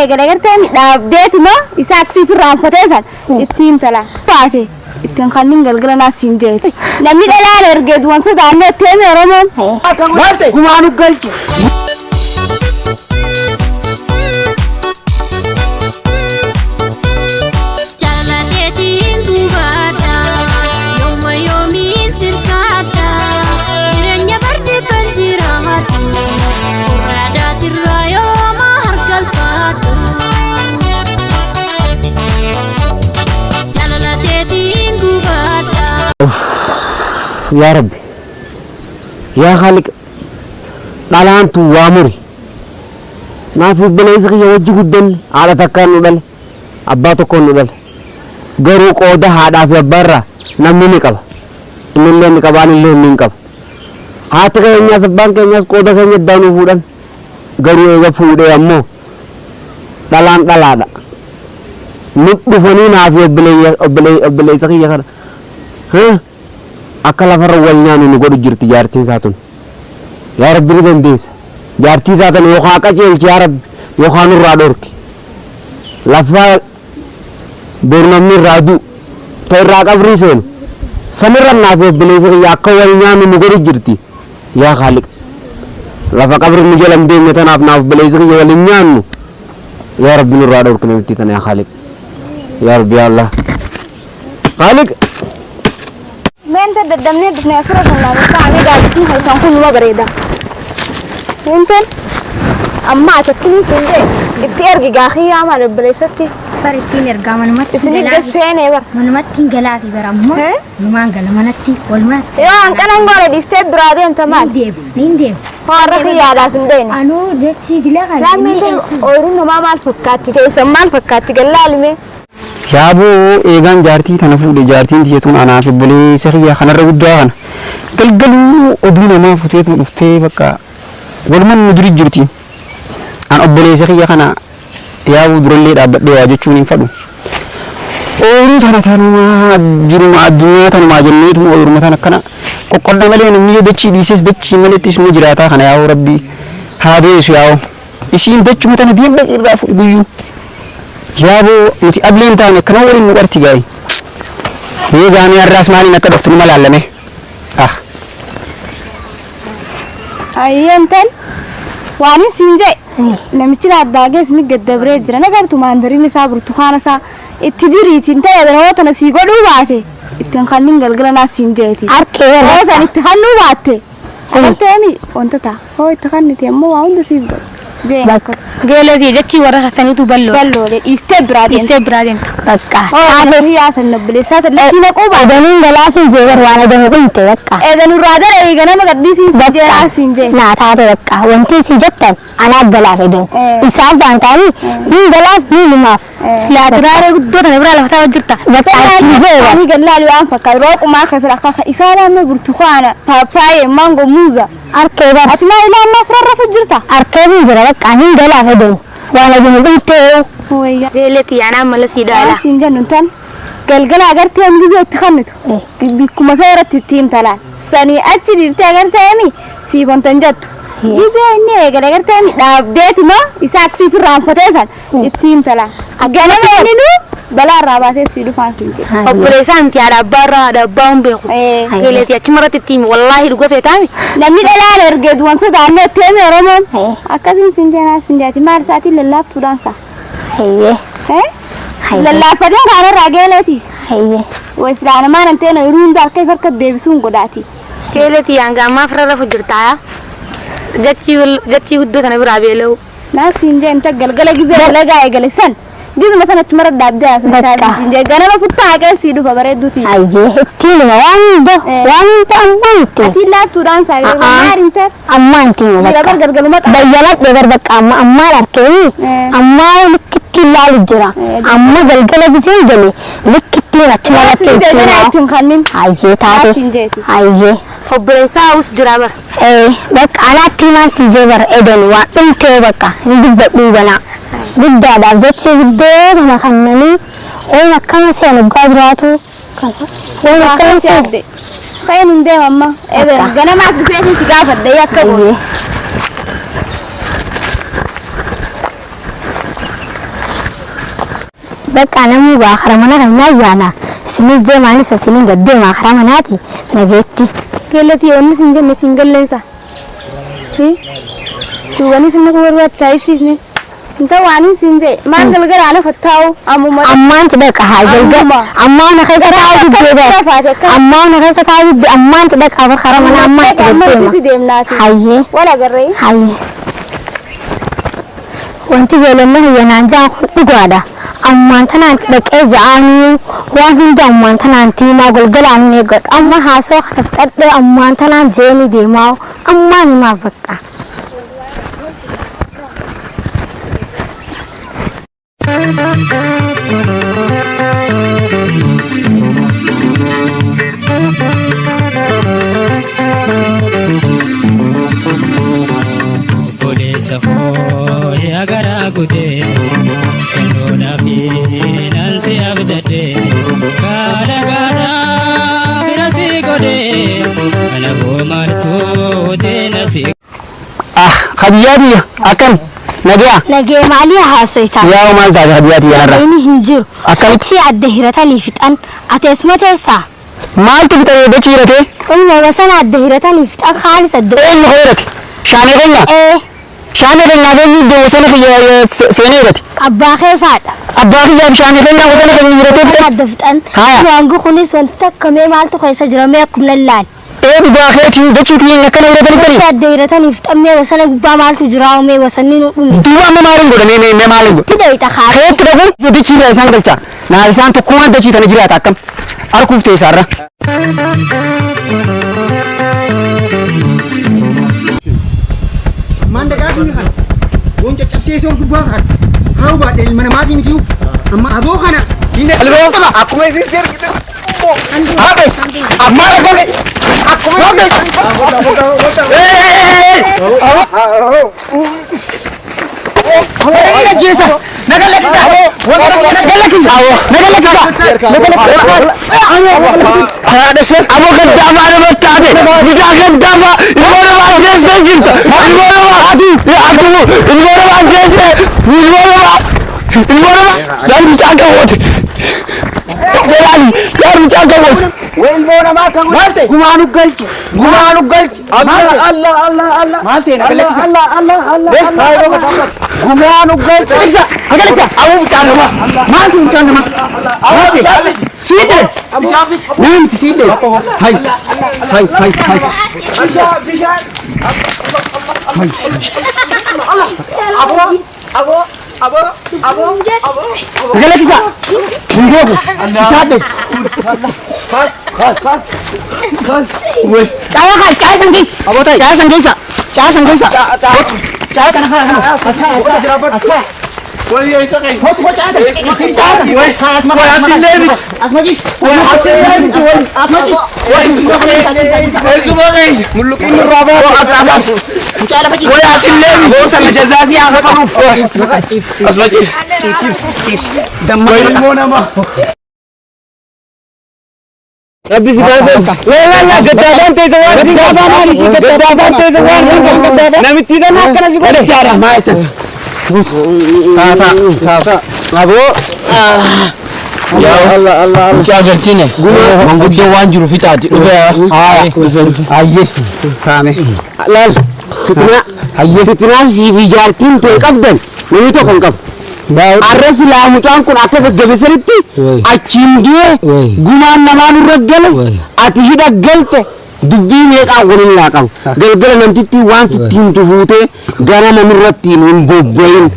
eegale garteen dhaabdeetu moo isaa aksiitu raanfateesan ittiin tala baate ittiin kanniin galgala naasiin jeeti namni dhalaan ergeetu wansa daannoo ittiin oromoon malte humaanu galchi يا ربي يا خالق دلانت وامري ما في بليزك يوجه الدل على تكان ندل اباتو كون ندل غرو قوده هذا في برا نمني كبا ان اللي نكبان اللي نكب هاتك يا سبان كنياس قوده كني دانو فودن غرو يغ فوده امو دلان دلادا نبفني نافي بليزك يا خر ها akala farra walnyaan nu godu jirti jaartiin saatun ya rabbi ni dandees jaartii saatan yo xaqa jeelchi ya rabbi yo xanu raadorki lafa bernamni raadu tay raqabri sen samiran naafe bileefi ya ka walnyaan nu godu jirti ya khaliq lafa qabri ni jelam de metan abnaaf bileefi yo walnyaan ya rabbi ni raadorki ni tan ya khaliq ya rabbi allah khaliq من تدمني دفنا فرق الله تعالى قاعدين هيسان كل ما بريدا انت اما شكلي كنده بترجع اخي عمل بليستي فرتين ارجع من ما تسني فين يبر من ما تنقلا في برامه ما انقلا ما نتي والما يا ان كان نقول دي ستيب برادي انت ما نينديب هو يا لازم دين انو جتي دلا لا من اورو ما مال فكاتي كيسمان فكاتي قلالمي Yaabu eegan jaartii kana fuudhe jaartiin tiyatuun anaaf bulee saxiya kanarra guddaa kana galgaluu oduu namaa futeetu dhuftee bakka walumaan nu duri jirti an obbolee saxiya kana yaabu durallee dhaabbadhee waa jechuun hin fadhu ooluu tana tanumaa jiruma addunyaa tanumaa jenneetu ooluma tana akkana qoqqodda malee namni dachii dhiises dachii maleettis nu jiraataa kana yaa'u rabbi haa beesu yaa'u isiin dachuma tana biyyee irraa fuudhe guyyuu yaabu nuti ableen taane kana waliin nu qarti gaay ni gaani arras maali nakka doftu malallame ayyantan waani sinje namichi daaggees ni gaddabre jira nagartu maandarin isaa burtukaana isaa itti diriitin ta'e dana sii godhu baate ittiin kannin galgala naa sinjeeti arkee san itti kannu baatte anteemi wanta ta hoo itti kanniti ammoo waa hunda sii geelati jechi warra hasanitu ballo istebraden bakka aadari ya sanabile sata latina qoba adani galaasin jeewar waana dana qinte bakka edan uraadar eegana magadisi jeasin je na taate bakka wanti si jettan ana galaafe don isaan baantani ni galaaf ni limaaf la tirare guddotan ibra la fata jirta bakka jeewa ni galaali waan fakka rooq ma khasra kha isaala ma burtukaana papaye mango muuza arkeba atma ila ma farra fujirta arkebi jira bakka ni galaafe don وانا جنبته ويا ليلتي انا ملسي دالا سنجنتن galgala agartee amgiyo taxanto bikuma feerat tiim talaan sani achi dirte agarteemi si bontan jattu dibeene agarteemi dhaabdeeti ma isaksi raanfateesan tiim talaan aganameeninu bala raabate si dhufaan sinje obboleesaan tiara barra dabbaam beeku geeleti achi marati tiim wallahi dhugo feetaami namni dhalaan ergeedu wansa daannoo teeme oromoon akkasin sinjena sinjaati maar saati lallaaftuudhaan sa lallaafateen kaana raageeleetiis waisraana maananteena iruunda arkay farka deebisuun godhaati geeleti hanga ammaa firarra fujirtaaya jachii guddoo kana biraa beela'u naasiin jee inta galgala gizee dalagaa eegalesan gizuma sanatti mara dhaabdee asan jee ganama futtaa haqeessii dhufa bareedduuti ayyee ittiinuma waan ta'ammaantu asii laaftuudhaan saagee maarinteet ammaantiin bakka galgaluma bayyaladhe bakka ammaan arkeeni ammaa likkitti ilaalu jira amma galgala gisee gale likkittiin achuma lakkeessuun kannin ayyee taate ayyee obboleessaa us jira bar bakka anaatti himaan si jee bar edan waan dhumtee bakka hin dubbadhuu banaa guddaadhaaf jecha guddoo kana kannanii waan akkana seenu gaa jiraatu waan akkana seenu kayan hundee mamma edan ganamaaf dhufeetiin si gaafadde akka بقى أنا مو بآخر ما أنا يانا سنيز ده ما نسى سنين قد ما آخر ما ناتي نجيتي قالت يوني سنجل سنجل لينسا شو غني سنك ورد شايف سيفني انت واني سنجي ما قال انا فتاو أما أنت بقى هاي أما أنا خيسة تعود بيدا أما أنا خيسة تعود أما أنت بقى خبر خرام أنا أما أنت هاي ولا قري هاي وانت جلنا هي نانجا خدوغادا أما أنت نانت بقى إزعاني وانهم دا أما أنت نانتي ما قل قلاني نقول أما هاسو خفتت أما أنت نانجيني دي ماو أما أني ما بقى يا غراغوتي سكنونا في نالسي أبدتي كالا كالا براسي غودي أنا هو مارتو ديناسي خدياتي أكن نجي مالي هاسيتا يا ومال تاج خدياتي يا رب إني هنجر أكن تي الدهيرة اللي فتن أتسمع تسا مال تفتح بتشيرتي أمي وسنا الدهيرة اللي فتن خالص الدهيرة إيه غيرتي شاني غينا إيه شاني غينا غيني دو سنة في سنيرتي أبا خيفات أبا في جام شاني غينا وسنة في سنيرتي هذا فتن ها وانغو خوني سولتك كمي مالتو خيسة جرامي أكم للان إيه بباخيتي دشيتي نكنا ورتني تري الدهيرة اللي فتن مي وسنا ببا مالتو جرامي وسني دوما ما مالين غدا مي مالين غدا تدوي تخاف خير ترى دشي لا سان دلتا نال سان تو كون دشي تنا جرا تاكم أركوب تيسارا Manda gadi kan. Wong cecap sesong kubah kan. Kau buat dari mana mati miti. Amma abo kana. Ini aku masih sisir gitu. Apa? Amma aku Naga kisa. Naga kisa. Ada sih. Abo kedama ada matabe. Tidak kedama. Ibu adres begitu. Ibu hati. Aku. Ibu adres. Ibu. Dan bicara wot. Dan bicara wot. Wel bona makan. Malte. Gumanu galchi. Allah. Malte naga kisa. Allah. Gumanu galchi. Kisa. Kisa. Awu bicara ma. Malte bicara ma. Malte. Side. Nen side. Hai. Bisa. Abo. Nagala kisa. Bungogo. Isade. Kas. Woi. Caya sanggis. Abo tai. Caya sanggisa. Caya kana. Asma. Woi isa kai. Hot caya. Woi. Asma Levit. Asma ki. Woi semua kai. Mulukin raba atrasas. Caya lagi. Woi asin Levit. Woi sama jazazi apa kamu? Asma chips. Damai mau nama. Rabbi sibasan. Wala gadaban te zawar. Gadaban te zawar. Namiti dan akan nasi goreng. Tiara maita. Ta. Abo. Ya Allah. Jaga cine. Mangudde wanjuru fitati. Ayye. Tame. Lal. Fitna si fijartin to qabdan. Nami to kan qab. Arresi la mutaan kun akka gaggabisanitti achiin du'e gumaan namaan irra gale ati hidha galte dubbii meeqaa waliin laaqamu galgala namtitti waan sittiin tufuute gara namirratti hin bobboyin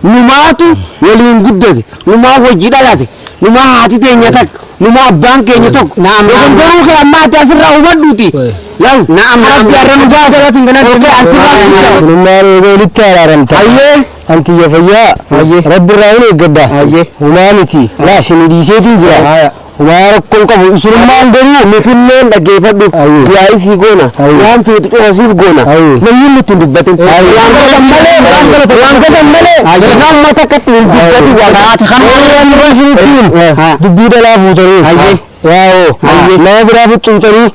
numaatu waliin guddate numaa wajji dhalate numaa haati teenya takka numaa abbaan keenya tokko garuu kee amma ati asirraa hubadhuuti laal rabbi arra nu baasalatiin kana asirraa numaa roobelitti araaramta anti ya fayya rabbi raayne gadda humanity la shini diseeti jira humara kon qabu usulman gari mifilleen dhageeffadhu yaa'ii si goona waan feetu qoosiif goona namni nutti dubbatin waan gadan malee nama takkatti dubbatu walaati kan waan rasuutiin dubbii dhalaa fuutanii waaw nama biraa fuutanii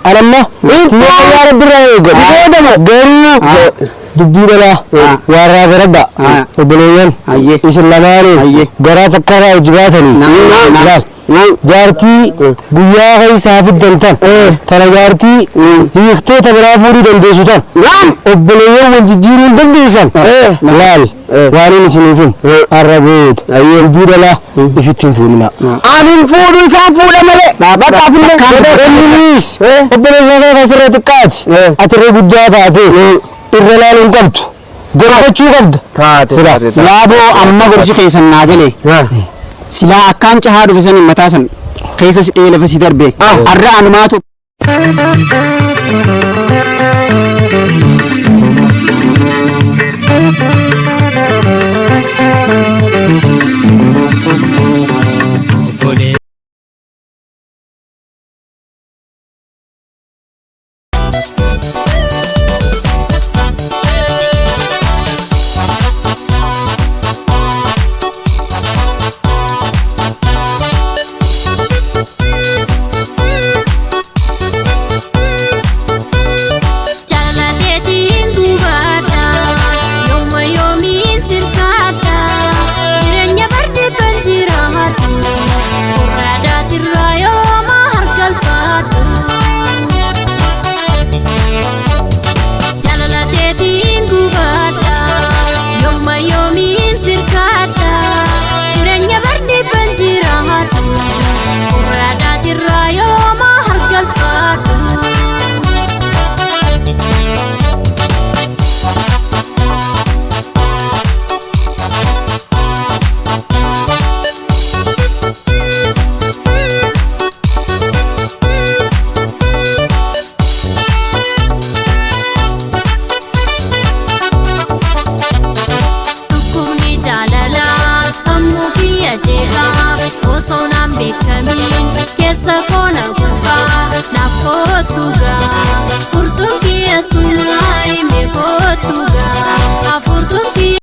alamma ya rabbi raayne gadda garuu dubbii dhalaa warraa garadda obboleeyyan isin lamaanii garaa takkaarraa hojii baatanii jaartii guyyaa keessaa fiddantan tana jaartii hiiktee biraa fuudhuu dandeessu tan obboleeyyan wal jijjiiruu hin dandeessan laal waan inni isiniifin har'a beeku dubbii dhalaa ifittiin fuudhina anin fuudhu isaan fuudha malee bakka innis obboleessaa kasirra xiqqaati atirree guddaa taate irra laaluun qabdu gorfachuu qabda laaboo amma gorsi keessan naa galee silaa akkaan cahaa dhufe san mataa san keessa si dheelafa si darbe har'a anumaatu